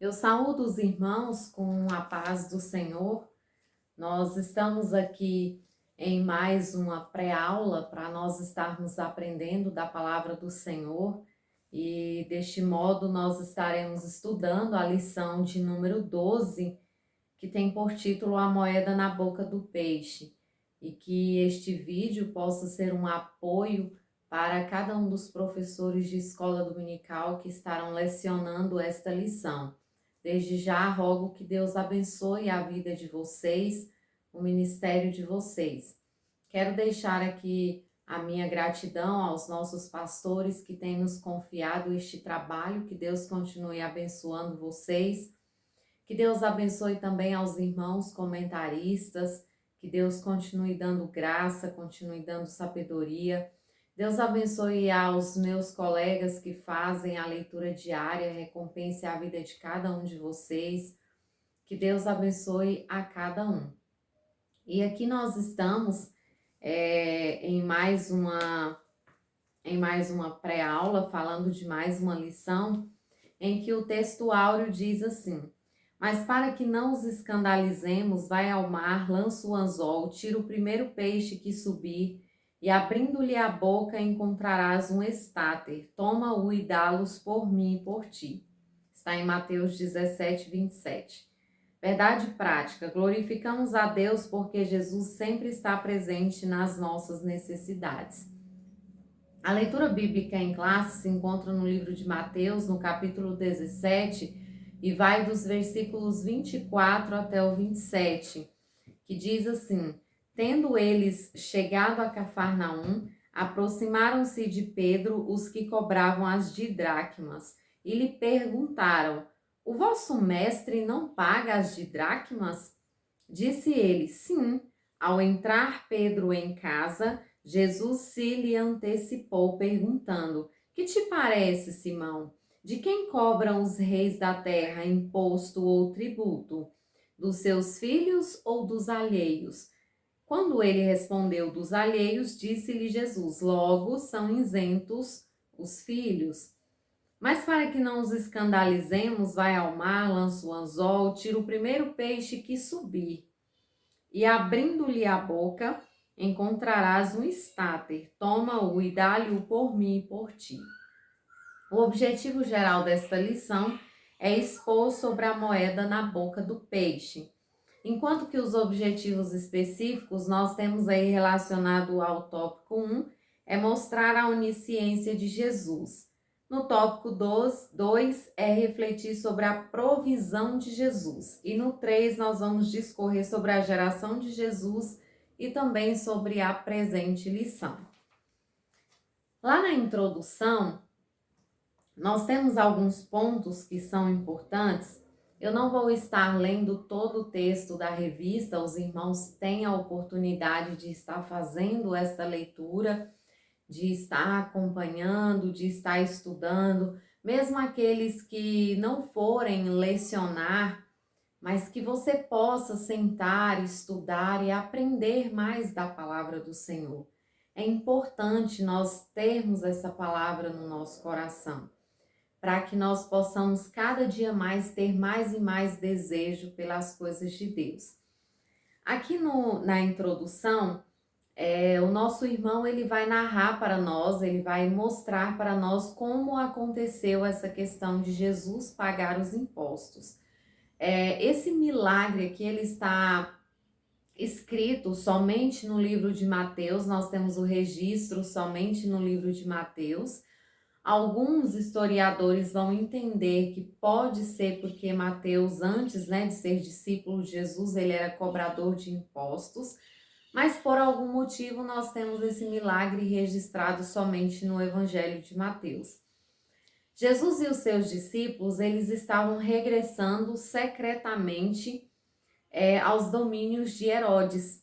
Eu saúdo os irmãos com a paz do Senhor. Nós estamos aqui em mais uma pré-aula para nós estarmos aprendendo da palavra do Senhor e deste modo nós estaremos estudando a lição de número 12, que tem por título A Moeda na Boca do Peixe, e que este vídeo possa ser um apoio para cada um dos professores de escola dominical que estarão lecionando esta lição. Desde já rogo que Deus abençoe a vida de vocês, o ministério de vocês. Quero deixar aqui a minha gratidão aos nossos pastores que têm nos confiado este trabalho, que Deus continue abençoando vocês, que Deus abençoe também aos irmãos comentaristas, que Deus continue dando graça, continue dando sabedoria. Deus abençoe aos meus colegas que fazem a leitura diária, recompense a vida de cada um de vocês. Que Deus abençoe a cada um. E aqui nós estamos em mais uma pré-aula, falando de mais uma lição, em que o texto áureo diz assim: mas para que não os escandalizemos, vai ao mar, lança o anzol, tira o primeiro peixe que subir, e abrindo-lhe a boca encontrarás um estáter. Toma-o e dá-los por mim e por ti. Está em Mateus 17, 27. Verdade prática. Glorificamos a Deus porque Jesus sempre está presente nas nossas necessidades. A leitura bíblica em classe se encontra no livro de Mateus, no capítulo 17, e vai dos versículos 24 até o 27, que diz assim: tendo eles chegado a Cafarnaum, aproximaram-se de Pedro os que cobravam as didracmas, e lhe perguntaram: o vosso mestre não paga as didracmas? Disse ele: sim. Ao entrar Pedro em casa, Jesus se lhe antecipou, perguntando: que te parece, Simão? De quem cobram os reis da terra imposto ou tributo? Dos seus filhos ou dos alheios? Quando ele respondeu dos alheios, disse-lhe Jesus: logo são isentos os filhos. Mas para que não os escandalizemos, vai ao mar, lança o anzol, tira o primeiro peixe que subir, e abrindo-lhe a boca, encontrarás um estáter. Toma-o e dá-lhe-o por mim e por ti. O objetivo geral desta lição é expor sobre a moeda na boca do peixe. Enquanto que os objetivos específicos nós temos aí relacionado ao tópico 1, é mostrar a onisciência de Jesus. No tópico 2 é refletir sobre a provisão de Jesus. E no 3 nós vamos discorrer sobre a geração de Jesus e também sobre a presente lição. Lá na introdução, nós temos alguns pontos que são importantes. Eu não vou estar lendo todo o texto da revista, os irmãos têm a oportunidade de estar fazendo esta leitura, de estar acompanhando, de estar estudando, mesmo aqueles que não forem lecionar, mas que você possa sentar, estudar e aprender mais da palavra do Senhor. É importante nós termos essa palavra no nosso coração, para que nós possamos cada dia mais ter mais e mais desejo pelas coisas de Deus. Aqui na introdução, o nosso irmão ele vai narrar para nós, ele vai mostrar para nós como aconteceu essa questão de Jesus pagar os impostos. Esse milagre aqui ele está escrito somente no livro de Mateus, nós temos o registro somente no livro de Mateus. Alguns historiadores vão entender que pode ser porque Mateus, antes de ser discípulo de Jesus, ele era cobrador de impostos, mas por algum motivo nós temos esse milagre registrado somente no Evangelho de Mateus. Jesus e os seus discípulos, eles estavam regressando secretamente aos domínios de Herodes.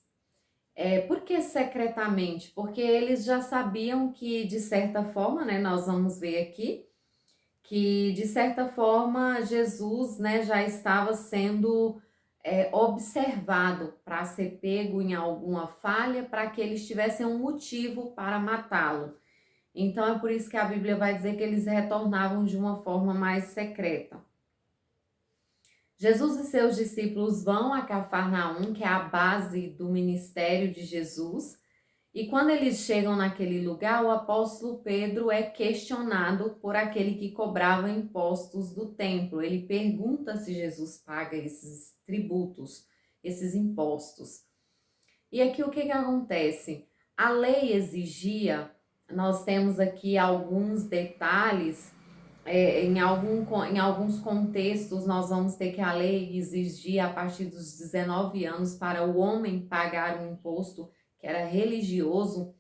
Por que secretamente? Porque eles já sabiam que, de certa forma, nós vamos ver aqui, que de certa forma Jesus já estava sendo observado para ser pego em alguma falha, para que eles tivessem um motivo para matá-lo. Então é por isso que a Bíblia vai dizer que eles retornavam de uma forma mais secreta. Jesus e seus discípulos vão a Cafarnaum, que é a base do ministério de Jesus. E quando eles chegam naquele lugar, o apóstolo Pedro é questionado por aquele que cobrava impostos do templo. Ele pergunta se Jesus paga esses tributos, esses impostos. E aqui o que que acontece? A lei exigia, nós temos aqui alguns detalhes, em alguns contextos nós vamos ter que a lei exigia a partir dos 19 anos para o homem pagar um imposto que era religioso.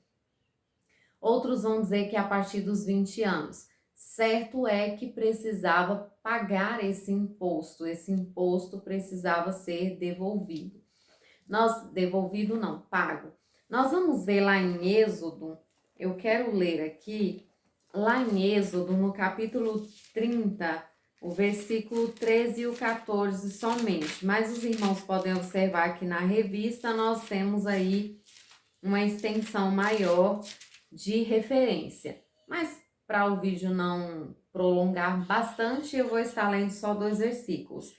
Outros vão dizer que a partir dos 20 anos. Certo é que precisava pagar esse imposto precisava ser devolvido. Devolvido não, pago. Nós vamos ver lá em Êxodo, eu quero ler aqui, lá em Êxodo, no capítulo 30, o versículo 13 e o 14 somente. Mas os irmãos podem observar que na revista nós temos aí uma extensão maior de referência. Mas para o vídeo não prolongar bastante, eu vou estar lendo só 2 versículos.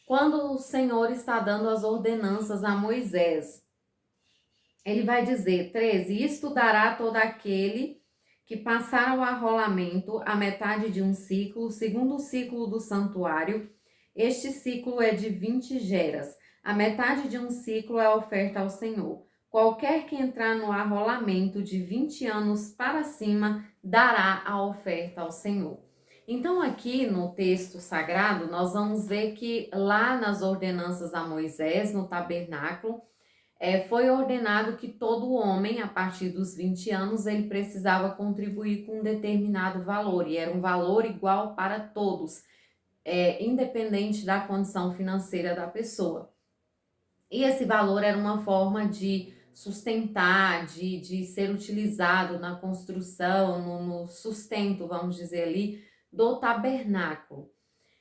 Quando o Senhor está dando as ordenanças a Moisés, ele vai dizer, 13, isto dará todo aquele que passar o arrolamento a metade de um ciclo, segundo o ciclo do santuário. Este ciclo é de 20 geras. A metade de um ciclo é oferta ao Senhor. Qualquer que entrar no arrolamento de 20 anos para cima, dará a oferta ao Senhor. Então, aqui no texto sagrado, nós vamos ver que lá nas ordenanças a Moisés, no tabernáculo, foi ordenado que todo homem, a partir dos 20 anos, ele precisava contribuir com um determinado valor, e era um valor igual para todos, independente da condição financeira da pessoa. E esse valor era uma forma de sustentar, de ser utilizado na construção, no sustento, vamos dizer ali, do tabernáculo.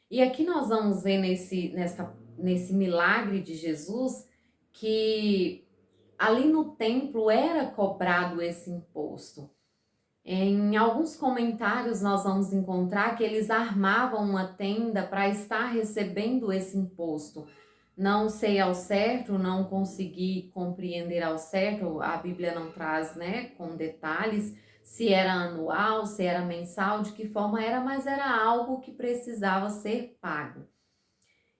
E aqui nós vamos ver nesse milagre de Jesus que ali no templo era cobrado esse imposto. Em alguns comentários nós vamos encontrar que eles armavam uma tenda para estar recebendo esse imposto. Não sei ao certo, não consegui compreender ao certo, a Bíblia não traz, com detalhes, se era anual, se era mensal, de que forma era, mas era algo que precisava ser pago.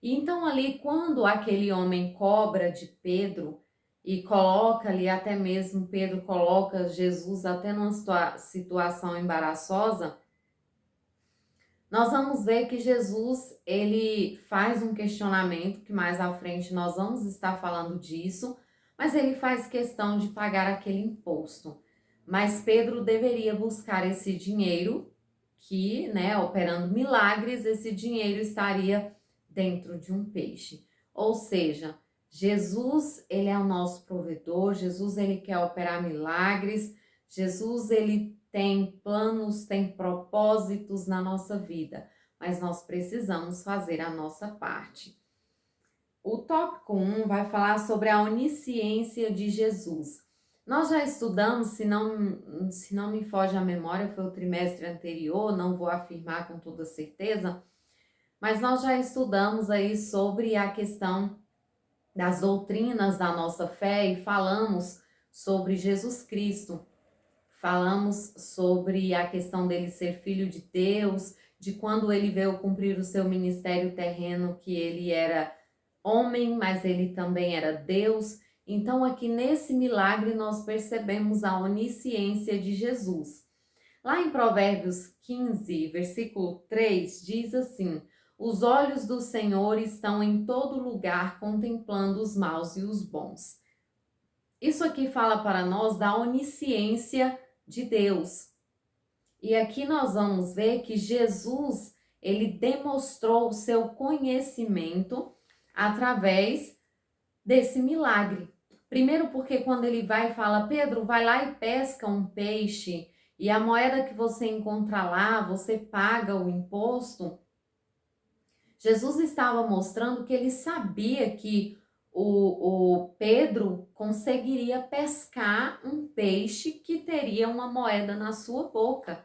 E então ali, quando aquele homem cobra de Pedro e coloca ali, até mesmo Pedro coloca Jesus até numa situação embaraçosa, nós vamos ver que Jesus, ele faz um questionamento, que mais à frente nós vamos estar falando disso, mas ele faz questão de pagar aquele imposto. Mas Pedro deveria buscar esse dinheiro que, operando milagres, esse dinheiro estaria dentro de um peixe. Ou seja, Jesus, ele é o nosso provedor, Jesus, ele quer operar milagres, Jesus, ele tem planos, tem propósitos na nossa vida, mas nós precisamos fazer a nossa parte. O tópico 1 vai falar sobre a onisciência de Jesus. Nós já estudamos, se não me foge a memória, foi o trimestre anterior, não vou afirmar com toda certeza, mas nós já estudamos aí sobre a questão das doutrinas da nossa fé e falamos sobre Jesus Cristo. Falamos sobre a questão dele ser filho de Deus, de quando ele veio cumprir o seu ministério terreno, que ele era homem, mas ele também era Deus. Então, aqui nesse milagre, nós percebemos a onisciência de Jesus. Lá em Provérbios 15, versículo 3, diz assim: os olhos do Senhor estão em todo lugar, contemplando os maus e os bons. Isso aqui fala para nós da onisciência de Deus. E aqui nós vamos ver que Jesus, ele demonstrou o seu conhecimento através desse milagre. Primeiro porque quando ele vai e fala, Pedro, vai lá e pesca um peixe e a moeda que você encontra lá, você paga o imposto. Jesus estava mostrando que ele sabia que o Pedro conseguiria pescar um peixe que teria uma moeda na sua boca.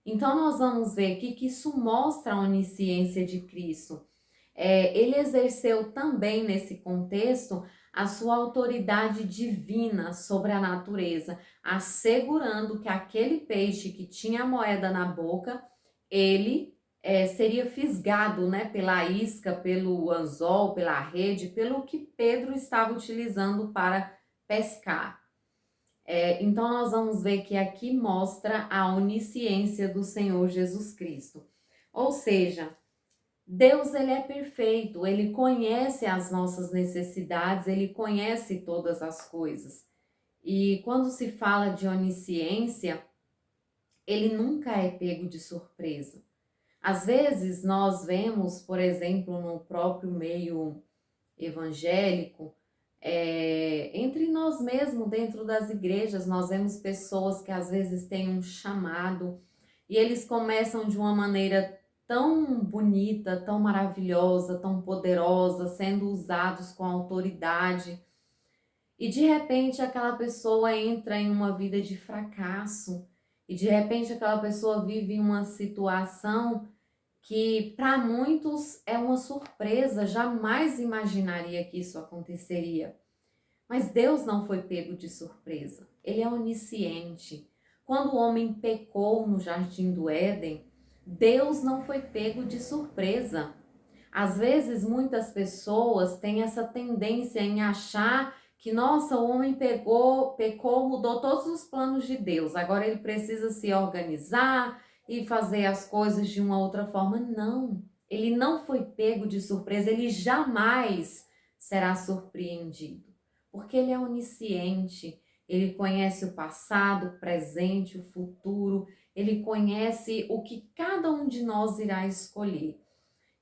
Então, nós vamos ver aqui que isso mostra a onisciência de Cristo. ele exerceu também nesse contexto a sua autoridade divina sobre a natureza, assegurando que aquele peixe que tinha a moeda na boca, ele seria fisgado, né, pela isca, pelo anzol, pela rede, pelo que Pedro estava utilizando para pescar. Então nós vamos ver que aqui mostra a onisciência do Senhor Jesus Cristo. Ou seja, Deus, ele é perfeito, ele conhece as nossas necessidades, ele conhece todas as coisas. E quando se fala de onisciência, ele nunca é pego de surpresa. Às vezes nós vemos, por exemplo, no próprio meio evangélico, entre nós mesmos, dentro das igrejas, nós vemos pessoas que às vezes têm um chamado e eles começam de uma maneira tão bonita, tão maravilhosa, tão poderosa, sendo usados com autoridade. E de repente aquela pessoa entra em uma vida de fracasso. E de repente aquela pessoa vive uma situação que para muitos é uma surpresa, jamais imaginaria que isso aconteceria. Mas Deus não foi pego de surpresa, ele é onisciente. Quando o homem pecou no jardim do Éden, Deus não foi pego de surpresa. Às vezes muitas pessoas têm essa tendência em achar que, nossa, o homem pecou, mudou todos os planos de Deus, agora ele precisa se organizar e fazer as coisas de uma outra forma. Não, ele não foi pego de surpresa, ele jamais será surpreendido, porque ele é onisciente, ele conhece o passado, o presente, o futuro, ele conhece o que cada um de nós irá escolher.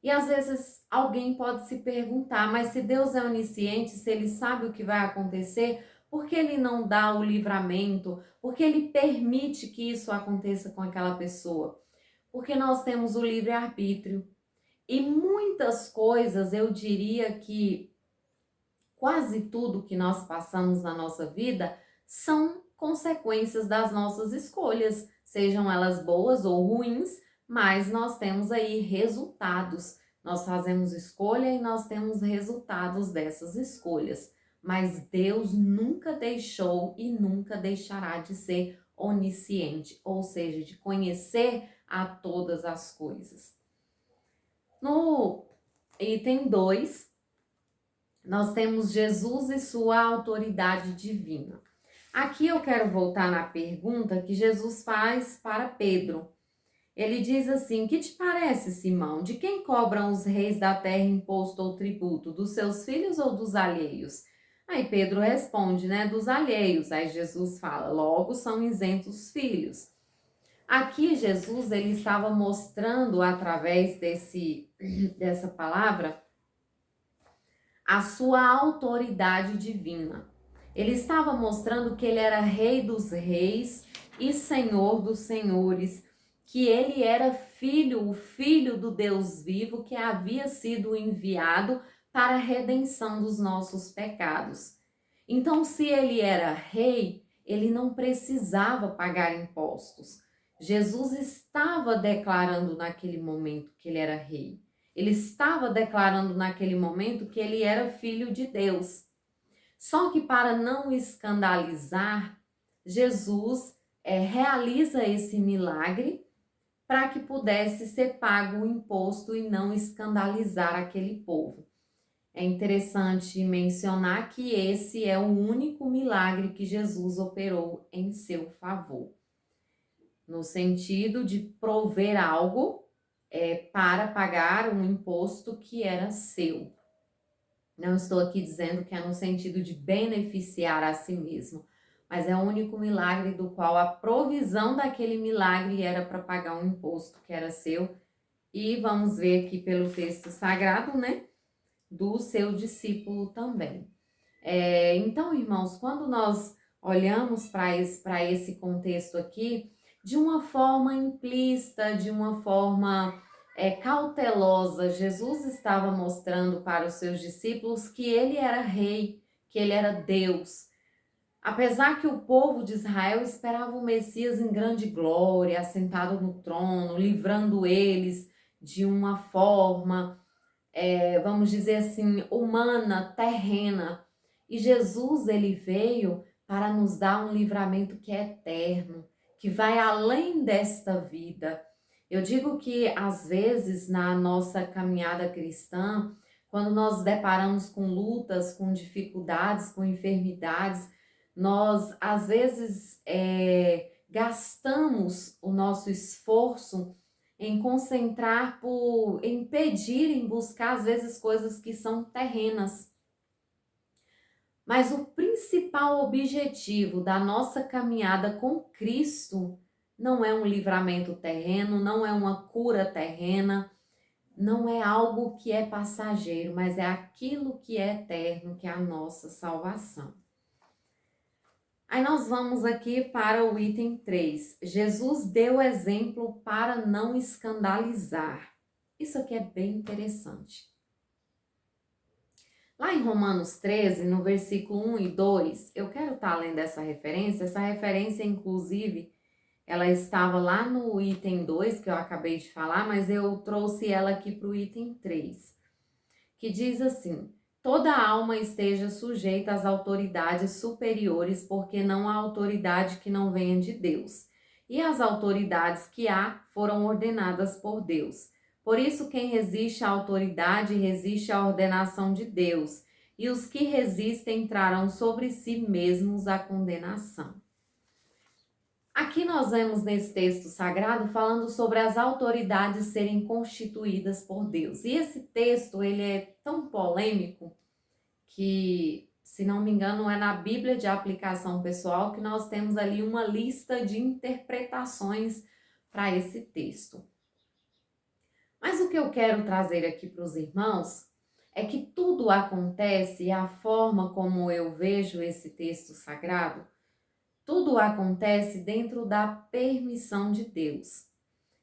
E às vezes alguém pode se perguntar, mas se Deus é onisciente, se ele sabe o que vai acontecer, por que ele não dá o livramento? Por que ele permite que isso aconteça com aquela pessoa? Porque nós temos o livre-arbítrio. E muitas coisas, eu diria que quase tudo que nós passamos na nossa vida são consequências das nossas escolhas, sejam elas boas ou ruins, mas nós temos aí resultados. Nós fazemos escolha e nós temos resultados dessas escolhas. Mas Deus nunca deixou e nunca deixará de ser onisciente, ou seja, de conhecer a todas as coisas. No item 2, nós temos Jesus e sua autoridade divina. Aqui eu quero voltar na pergunta que Jesus faz para Pedro. Ele diz assim: que te parece, Simão? De quem cobram os reis da terra imposto ou tributo? Dos seus filhos ou dos alheios? Aí Pedro responde, né? Dos alheios. Aí Jesus fala: logo são isentos os filhos. Aqui Jesus, ele estava mostrando através dessa palavra a sua autoridade divina. Ele estava mostrando que ele era rei dos reis e senhor dos senhores, que ele era o filho do Deus vivo que havia sido enviado para a redenção dos nossos pecados. Então, se ele era rei, ele não precisava pagar impostos. Jesus estava declarando naquele momento que ele era rei. Ele estava declarando naquele momento que ele era filho de Deus. Só que para não escandalizar, Jesus realiza esse milagre para que pudesse ser pago o imposto e não escandalizar aquele povo. É interessante mencionar que esse é o único milagre que Jesus operou em seu favor, no sentido de prover algo para pagar um imposto que era seu. Não estou aqui dizendo que é no sentido de beneficiar a si mesmo, mas é o único milagre do qual a provisão daquele milagre era para pagar um imposto que era seu. E vamos ver aqui pelo texto sagrado, né, do seu discípulo também. Então, irmãos, quando nós olhamos para esse contexto aqui, de uma forma implícita, de uma forma cautelosa, Jesus estava mostrando para os seus discípulos que ele era rei, que ele era Deus. Apesar que o povo de Israel esperava o Messias em grande glória, assentado no trono, livrando eles de uma forma vamos dizer assim, humana, terrena. E Jesus, ele veio para nos dar um livramento que é eterno, que vai além desta vida. Eu digo que, às vezes, na nossa caminhada cristã, quando nós deparamos com lutas, com dificuldades, com enfermidades, nós, às vezes, gastamos o nosso esforço em concentrar em pedir, em buscar às vezes coisas que são terrenas. Mas o principal objetivo da nossa caminhada com Cristo não é um livramento terreno, não é uma cura terrena, não é algo que é passageiro, mas é aquilo que é eterno, que é a nossa salvação. Aí nós vamos aqui para o item 3. Jesus deu exemplo para não escandalizar. Isso aqui é bem interessante. Lá em Romanos 13, no versículo 1 e 2, eu quero estar além dessa referência. Essa referência, inclusive, ela estava lá no item 2, que eu acabei de falar, mas eu trouxe ela aqui para o item 3, que diz assim: toda alma esteja sujeita às autoridades superiores, porque não há autoridade que não venha de Deus. E as autoridades que há foram ordenadas por Deus. Por isso, quem resiste à autoridade resiste à ordenação de Deus. E os que resistem trarão sobre si mesmos a condenação. Aqui nós vemos nesse texto sagrado falando sobre as autoridades serem constituídas por Deus. E esse texto, ele é tão polêmico que, se não me engano, é na Bíblia de aplicação pessoal que nós temos ali uma lista de interpretações para esse texto. Mas o que eu quero trazer aqui para os irmãos é que tudo acontece, e a forma como eu vejo esse texto sagrado, tudo acontece dentro da permissão de Deus.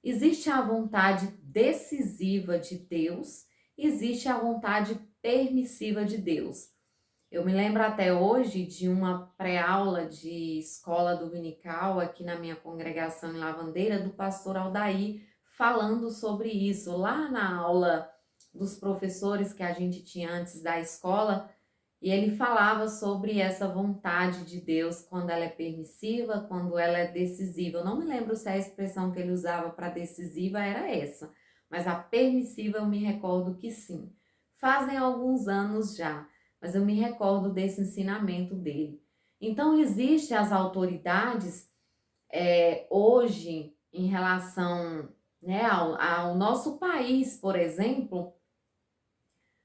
Existe a vontade decisiva de Deus, existe a vontade permissiva de Deus. Eu me lembro até hoje de uma pré-aula de escola dominical aqui na minha congregação em Lavandeira, do pastor Aldair, falando sobre isso. Lá na aula dos professores que a gente tinha antes da escola, e ele falava sobre essa vontade de Deus, quando ela é permissiva, quando ela é decisiva. Eu não me lembro se a expressão que ele usava para decisiva era essa, mas a permissiva eu me recordo que sim. Fazem alguns anos já, mas eu me recordo desse ensinamento dele. Então, existem as autoridades hoje em relação, né, ao nosso país, por exemplo.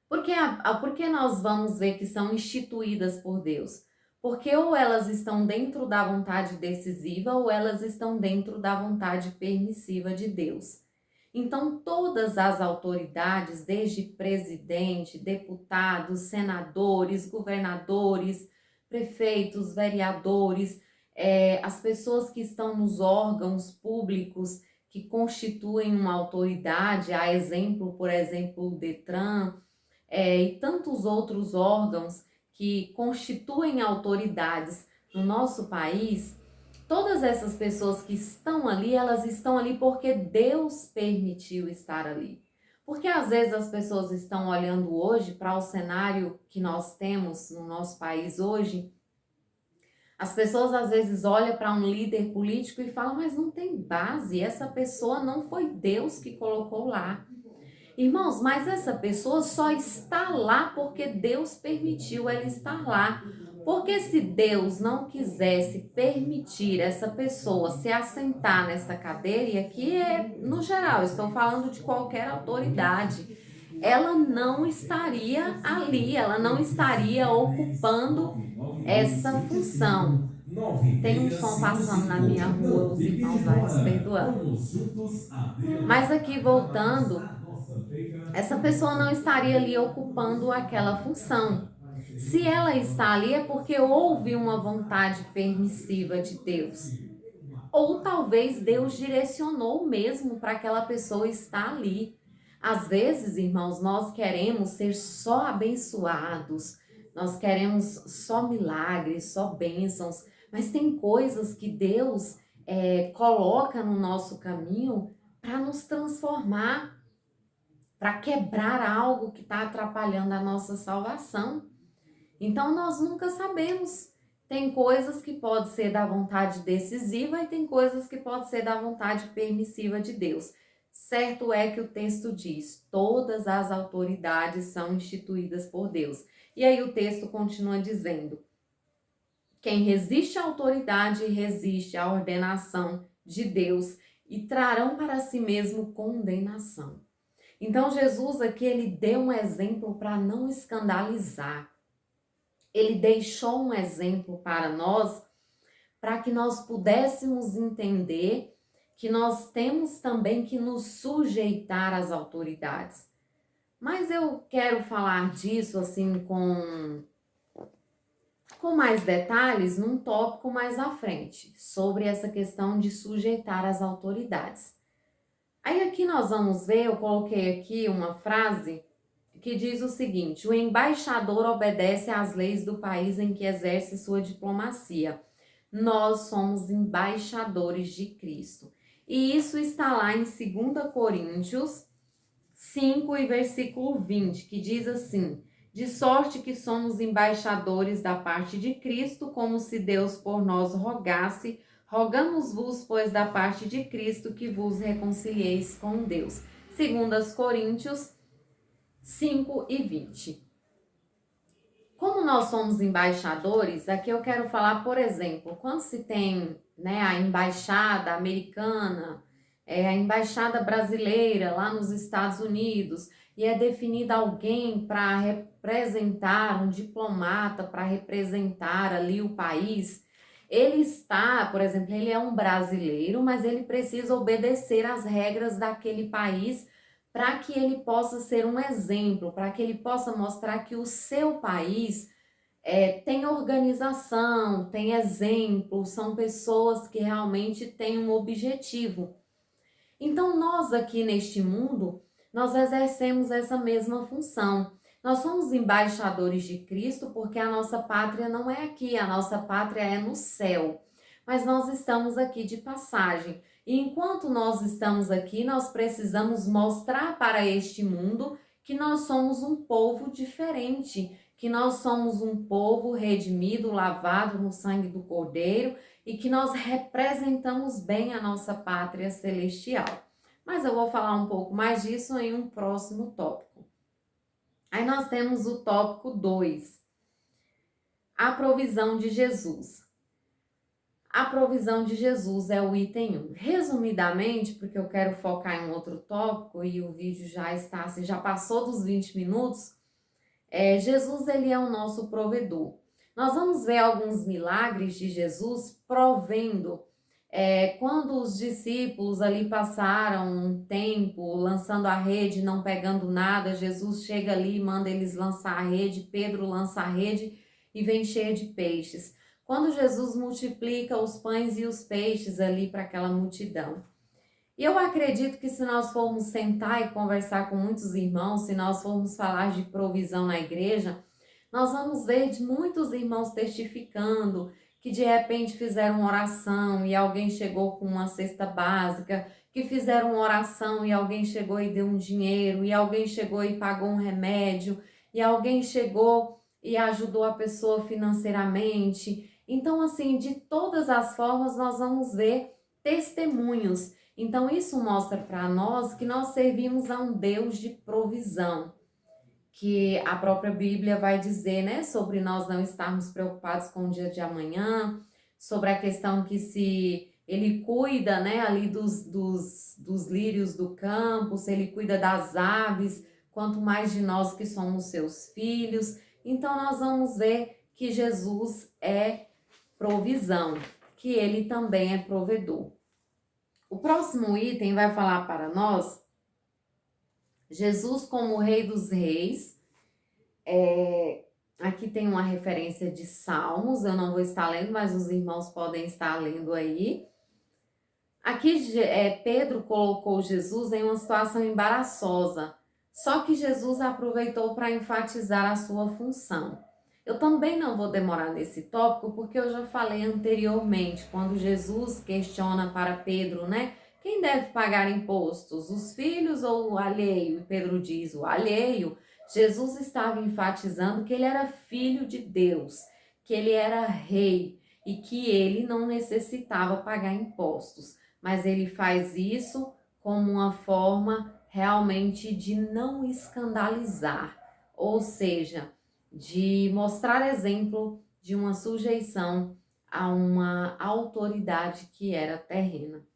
Porque nós vamos ver que são instituídas por Deus? Porque ou elas estão dentro da vontade decisiva ou elas estão dentro da vontade permissiva de Deus. Então, todas as autoridades, desde presidente, deputados, senadores, governadores, prefeitos, vereadores, as pessoas que estão nos órgãos públicos que constituem uma autoridade, a exemplo, por exemplo, o Detran, e tantos outros órgãos que constituem autoridades no nosso país, todas essas pessoas que estão ali, elas estão ali porque Deus permitiu estar ali. Porque às vezes as pessoas estão olhando hoje para o cenário que nós temos no nosso país hoje. As pessoas às vezes olham para um líder político e falam, mas não tem base, essa pessoa não foi Deus que colocou lá. Irmãos, mas essa pessoa só está lá porque Deus permitiu ela estar lá. Porque se Deus não quisesse permitir essa pessoa se assentar nessa cadeira, e aqui no geral, estou falando de qualquer autoridade, ela não estaria ali, ela não estaria ocupando essa função. Tem um som passando na minha rua, os irmãos vai nos perdoando. Mas aqui voltando, essa pessoa não estaria ali ocupando aquela função. Se ela está ali é porque houve uma vontade permissiva de Deus. Ou talvez Deus direcionou mesmo para aquela pessoa estar ali. Às vezes, irmãos, nós queremos ser só abençoados, nós queremos só milagres, só bênçãos, mas tem coisas que Deus coloca no nosso caminho para nos transformar. para quebrar algo que está atrapalhando a nossa salvação. Então nós nunca sabemos. Tem coisas que pode ser da vontade decisiva e tem coisas que pode ser da vontade permissiva de Deus. Certo é que o texto diz: todas as autoridades são instituídas por Deus. E aí o texto continua dizendo: quem resiste à autoridade resiste à ordenação de Deus e trarão para si mesmo condenação. Então Jesus aqui ele deu um exemplo para não escandalizar. Ele deixou um exemplo para nós, para que nós pudéssemos entender que nós temos também que nos sujeitar às autoridades. Mas eu quero falar disso assim com mais detalhes num tópico mais à frente, sobre essa questão de sujeitar às autoridades. Aí aqui nós vamos ver, eu coloquei aqui uma frase que diz o seguinte: o embaixador obedece às leis do país em que exerce sua diplomacia. Nós somos embaixadores de Cristo. E isso está lá em 2 Coríntios 5 e versículo 20, que diz assim: de sorte que somos embaixadores da parte de Cristo, como se Deus por nós rogasse. Rogamos-vos, pois, da parte de Cristo, que vos reconcilieis com Deus. 2 Coríntios 5 e 20. Como nós somos embaixadores, aqui eu quero falar, por exemplo, quando se tem, né, a embaixada americana, a embaixada brasileira lá nos Estados Unidos, e é definida alguém para representar, um diplomata para representar ali o país, ele está, por exemplo, ele é um brasileiro, mas ele precisa obedecer às regras daquele país para que ele possa ser um exemplo, para que ele possa mostrar que o seu país tem organização, tem exemplo, são pessoas que realmente têm um objetivo. Então, nós aqui neste mundo, nós exercemos essa mesma função. Nós somos embaixadores de Cristo porque a nossa pátria não é aqui, a nossa pátria é no céu. Mas nós estamos aqui de passagem. E enquanto nós estamos aqui, nós precisamos mostrar para este mundo que nós somos um povo diferente, que nós somos um povo redimido, lavado no sangue do Cordeiro e que nós representamos bem a nossa pátria celestial. Mas eu vou falar um pouco mais disso em um próximo tópico. Aí nós temos o tópico 2, a provisão de Jesus. A provisão de Jesus é o item 1. Resumidamente, porque eu quero focar em um outro tópico e o vídeo já está assim, já passou dos 20 minutos, Jesus ele é o nosso provedor. Nós vamos ver alguns milagres de Jesus provendo. Quando os discípulos ali passaram um tempo lançando a rede, não pegando nada, Jesus chega ali e manda eles lançar a rede, Pedro lança a rede e vem cheia de peixes. Quando Jesus multiplica os pães e os peixes ali para aquela multidão. E eu acredito que se nós formos sentar e conversar com muitos irmãos, se nós formos falar de provisão na igreja, nós vamos ver de muitos irmãos testificando que de repente fizeram uma oração e alguém chegou com uma cesta básica, que fizeram uma oração e alguém chegou e deu um dinheiro, e alguém chegou e pagou um remédio, e alguém chegou e ajudou a pessoa financeiramente. Então, assim, de todas as formas, nós vamos ver testemunhos. Então, isso mostra para nós que nós servimos a um Deus de provisão, que a própria Bíblia vai dizer, né, sobre nós não estarmos preocupados com o dia de amanhã, sobre a questão que se ele cuida, né, ali dos lírios do campo, se ele cuida das aves, quanto mais de nós que somos seus filhos. Então, nós vamos ver que Jesus é provisão, que ele também é provedor. O próximo item vai falar para nós Jesus como Rei dos Reis. Aqui tem uma referência de Salmos, eu não vou estar lendo, mas os irmãos podem estar lendo aí. Aqui Pedro colocou Jesus em uma situação embaraçosa, só que Jesus aproveitou para enfatizar a sua função. Eu também não vou demorar nesse tópico, porque eu já falei anteriormente, quando Jesus questiona para Pedro, né? Quem deve pagar impostos? Os filhos ou o alheio? E Pedro diz: o alheio. Jesus estava enfatizando que ele era filho de Deus, que ele era rei e que ele não necessitava pagar impostos. Mas ele faz isso como uma forma realmente de não escandalizar, ou seja, de mostrar exemplo de uma sujeição a uma autoridade que era terrena.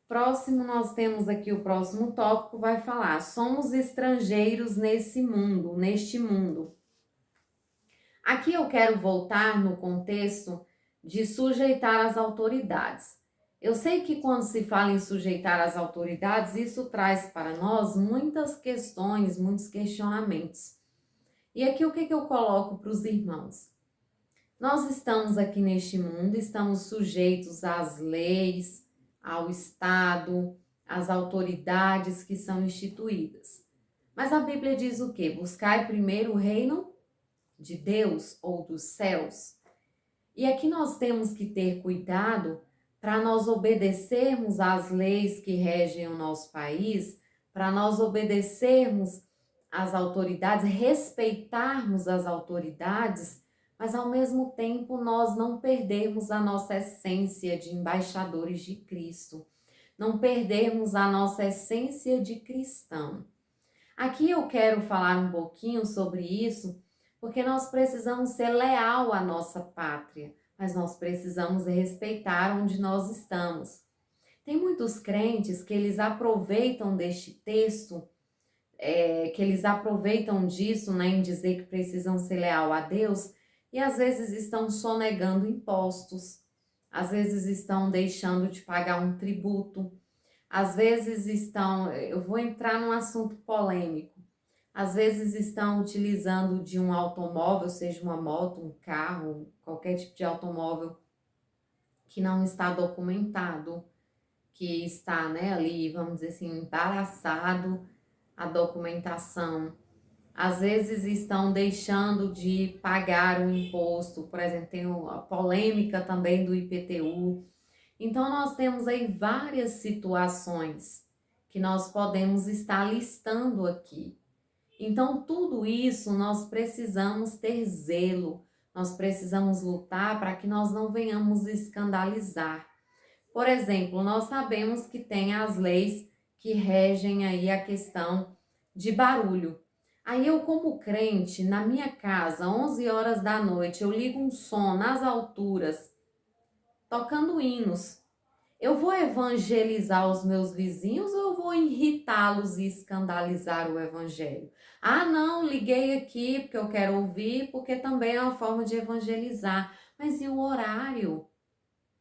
Próximo, nós temos aqui o próximo tópico, vai falar: somos estrangeiros neste mundo. Aqui eu quero voltar no contexto de sujeitar as autoridades. Eu sei que quando se fala em sujeitar as autoridades, isso traz para nós muitas questões, muitos questionamentos. E aqui o que eu coloco para os irmãos? Nós estamos aqui neste mundo, estamos sujeitos às leis, ao Estado, às autoridades que são instituídas. Mas a Bíblia diz o quê? Buscai primeiro o reino de Deus ou dos céus. E aqui nós temos que ter cuidado para nós obedecermos às leis que regem o nosso país, para nós obedecermos às autoridades, respeitarmos as autoridades, mas ao mesmo tempo nós não perdermos a nossa essência de embaixadores de Cristo, não perdermos a nossa essência de cristão. Aqui eu quero falar um pouquinho sobre isso, porque nós precisamos ser leal à nossa pátria, mas nós precisamos respeitar onde nós estamos. Tem muitos crentes que eles aproveitam deste texto, que eles aproveitam disso, né, em dizer que precisam ser leal a Deus, e às vezes estão sonegando impostos, às vezes estão deixando de pagar um tributo, às vezes eu vou entrar num assunto polêmico, às vezes estão utilizando de um automóvel, seja uma moto, um carro, qualquer tipo de automóvel que não está documentado, que está, né, ali, vamos dizer assim, embaraçado a documentação. Às vezes estão deixando de pagar o imposto, por exemplo, tem a polêmica também do IPTU. Então, nós temos aí várias situações que nós podemos estar listando aqui. Então, tudo isso nós precisamos ter zelo, nós precisamos lutar para que nós não venhamos escandalizar. Por exemplo, nós sabemos que tem as leis que regem aí a questão de barulho. Aí eu, como crente, na minha casa, 11 horas da noite, eu ligo um som nas alturas, tocando hinos. Eu vou evangelizar os meus vizinhos ou eu vou irritá-los e escandalizar o evangelho? Ah, não, liguei aqui porque eu quero ouvir, porque também é uma forma de evangelizar. Mas e o horário?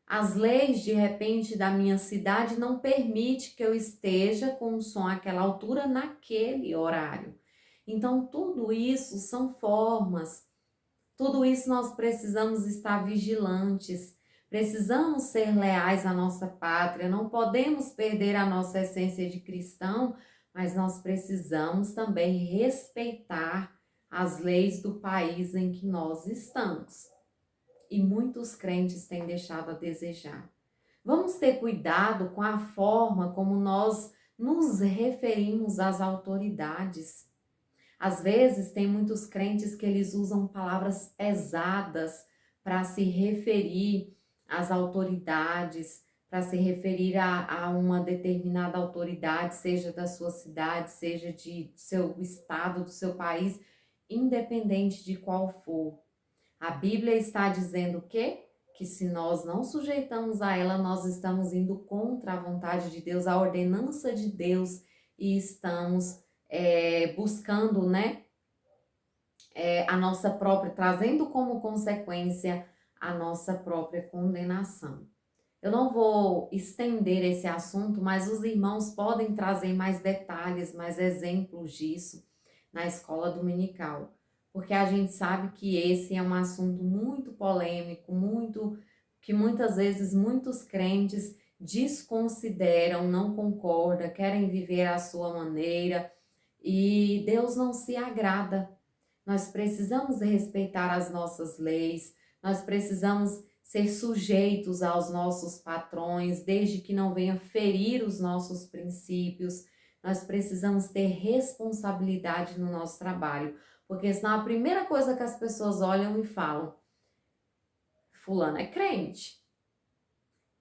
As leis, de repente, da minha cidade não permite que eu esteja com o som àquela altura naquele horário. Então, tudo isso são formas, tudo isso nós precisamos estar vigilantes, precisamos ser leais à nossa pátria, não podemos perder a nossa essência de cristão, mas nós precisamos também respeitar as leis do país em que nós estamos. E muitos crentes têm deixado a desejar. Vamos ter cuidado com a forma como nós nos referimos às autoridades. Às vezes, tem muitos crentes que eles usam palavras pesadas para se referir às autoridades, para se referir a uma determinada autoridade, seja da sua cidade, seja do seu estado, do seu país, independente de qual for. A Bíblia está dizendo o quê? Que se nós não sujeitamos a ela, nós estamos indo contra a vontade de Deus, a ordenança de Deus, e estamos buscando, né, a nossa própria, trazendo como consequência a nossa própria condenação. Eu não vou estender esse assunto, mas os irmãos podem trazer mais detalhes, mais exemplos disso na escola dominical, porque a gente sabe que esse é um assunto muito polêmico, que muitas vezes muitos crentes desconsideram, não concordam, querem viver à sua maneira, e Deus não se agrada. Nós precisamos respeitar as nossas leis, nós precisamos ser sujeitos aos nossos patrões, desde que não venha ferir os nossos princípios. Nós precisamos ter responsabilidade no nosso trabalho, porque senão a primeira coisa que as pessoas olham e falam: fulano é crente.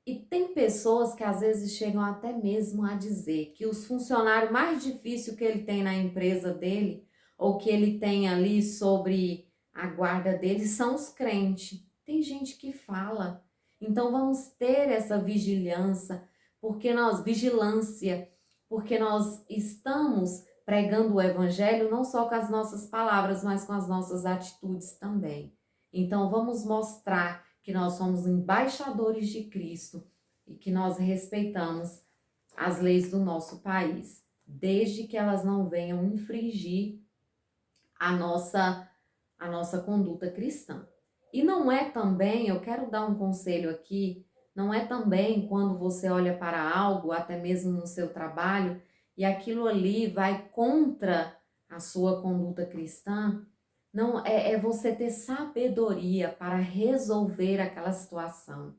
E tem pessoas que às vezes chegam até mesmo a dizer que os funcionários mais difíceis que ele tem na empresa dele, ou que ele tem ali sobre a guarda dele, são os crentes. Tem gente que fala. Então vamos ter essa vigilância, porque nós estamos pregando o evangelho não só com as nossas palavras, mas com as nossas atitudes também. Então vamos mostrar que nós somos embaixadores de Cristo e que nós respeitamos as leis do nosso país, desde que elas não venham infringir a nossa conduta cristã. E não é também, eu quero dar um conselho aqui, não é também quando você olha para algo, até mesmo no seu trabalho, e aquilo ali vai contra a sua conduta cristã. Não, é você ter sabedoria para resolver aquela situação.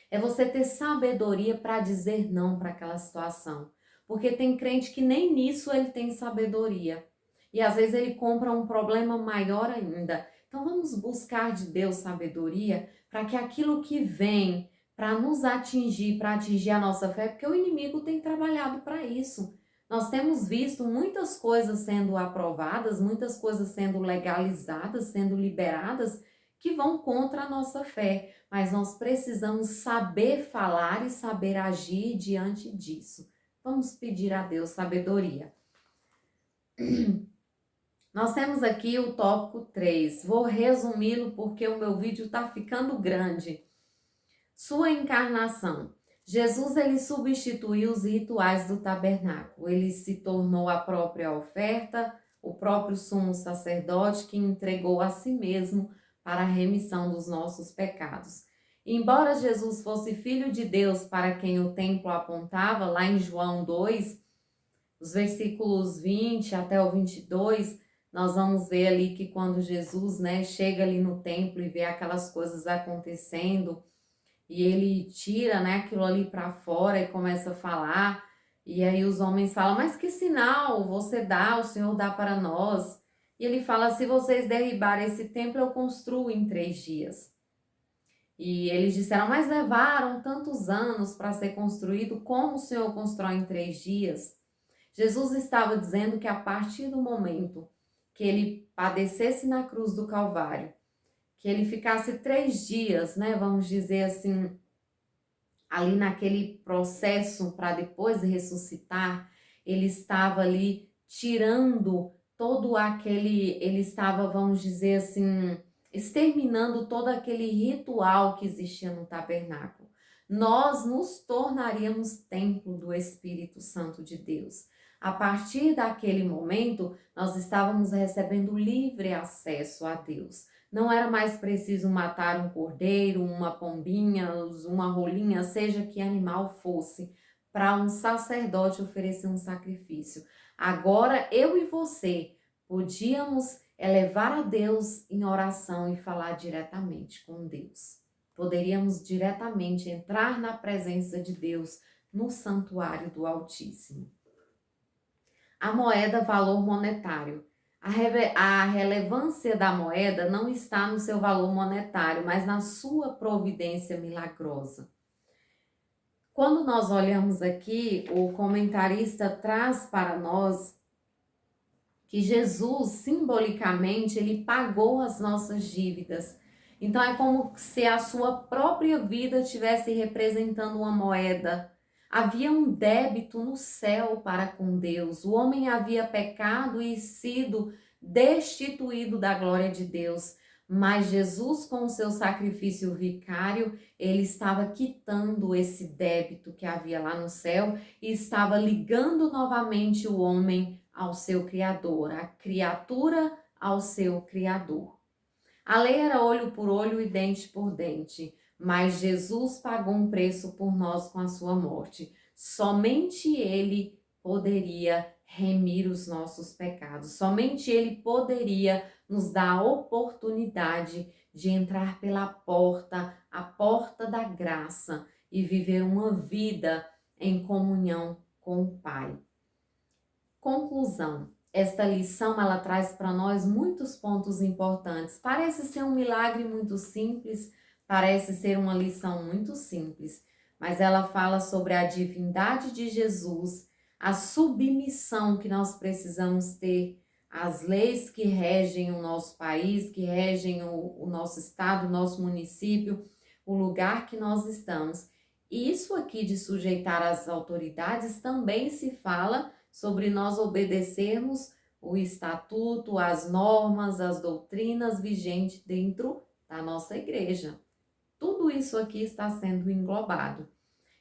É você ter sabedoria para dizer não para aquela situação. Porque tem crente que nem nisso ele tem sabedoria. E às vezes ele compra um problema maior ainda. Então vamos buscar de Deus sabedoria para que aquilo que vem para nos atingir, para atingir a nossa fé, porque o inimigo tem trabalhado para isso. Nós temos visto muitas coisas sendo aprovadas, muitas coisas sendo legalizadas, sendo liberadas, que vão contra a nossa fé. Mas nós precisamos saber falar e saber agir diante disso. Vamos pedir a Deus sabedoria. Nós temos aqui o tópico 3. Vou resumi-lo porque o meu vídeo está ficando grande. Sua encarnação. Jesus, ele substituiu os rituais do tabernáculo. Ele se tornou a própria oferta, o próprio sumo sacerdote que entregou a si mesmo para a remissão dos nossos pecados. Embora Jesus fosse filho de Deus para quem o templo apontava, lá em João 2, os versículos 20 até o 22, nós vamos ver ali que quando Jesus, chega ali no templo e vê aquelas coisas acontecendo, e ele tira, aquilo ali para fora e começa a falar. E aí os homens falam: mas que sinal você dá, o Senhor dá para nós? E ele fala: se vocês derribarem esse templo, eu construo em 3 dias. E eles disseram: mas levaram tantos anos para ser construído, como o Senhor constrói em 3 dias? Jesus estava dizendo que a partir do momento que ele padecesse na cruz do Calvário, que ele ficasse 3 dias, vamos dizer assim, ali naquele processo para depois ressuscitar, ele estava ali tirando todo aquele, ele estava, vamos dizer assim, exterminando todo aquele ritual que existia no tabernáculo. Nós nos tornaríamos templo do Espírito Santo de Deus. A partir daquele momento, nós estávamos recebendo livre acesso a Deus. Não era mais preciso matar um cordeiro, uma pombinha, uma rolinha, seja que animal fosse, para um sacerdote oferecer um sacrifício. Agora eu e você podíamos elevar a Deus em oração e falar diretamente com Deus. Poderíamos diretamente entrar na presença de Deus no santuário do Altíssimo. A moeda, valor monetário. A relevância da moeda não está no seu valor monetário, mas na sua providência milagrosa. Quando nós olhamos aqui, o comentarista traz para nós que Jesus, simbolicamente, ele pagou as nossas dívidas. Então é como se a sua própria vida estivesse representando uma moeda. Havia um débito no céu para com Deus. O homem havia pecado e sido destituído da glória de Deus. Mas Jesus, com o seu sacrifício vicário, ele estava quitando esse débito que havia lá no céu e estava ligando novamente o homem ao seu Criador, a criatura ao seu Criador. A lei era olho por olho e dente por dente. Mas Jesus pagou um preço por nós com a sua morte. Somente ele poderia remir os nossos pecados. Somente Ele poderia nos dar a oportunidade de entrar pela porta, a porta da graça, e viver uma vida em comunhão com o Pai. Conclusão. Esta lição ela traz para nós muitos pontos importantes. Parece ser um milagre muito simples, parece ser uma lição muito simples, mas ela fala sobre a divindade de Jesus, a submissão que nós precisamos ter às leis que regem o nosso país, que regem o nosso estado, o nosso município, o lugar que nós estamos. E isso aqui de sujeitar às autoridades também se fala sobre nós obedecermos o estatuto, as normas, as doutrinas vigentes dentro da nossa igreja. Tudo isso aqui está sendo englobado.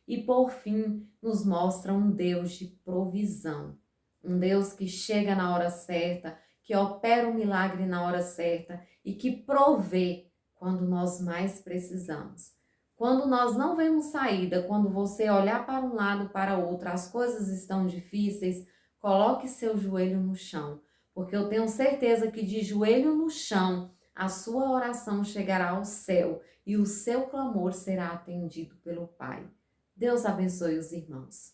E por fim, nos mostra um Deus de provisão, um Deus que chega na hora certa, que opera o milagre na hora certa e que provê quando nós mais precisamos. Quando nós não vemos saída, quando você olhar para um lado, para outro, as coisas estão difíceis, coloque seu joelho no chão, porque eu tenho certeza que de joelho no chão, a sua oração chegará ao céu e o seu clamor será atendido pelo Pai. Deus abençoe os irmãos.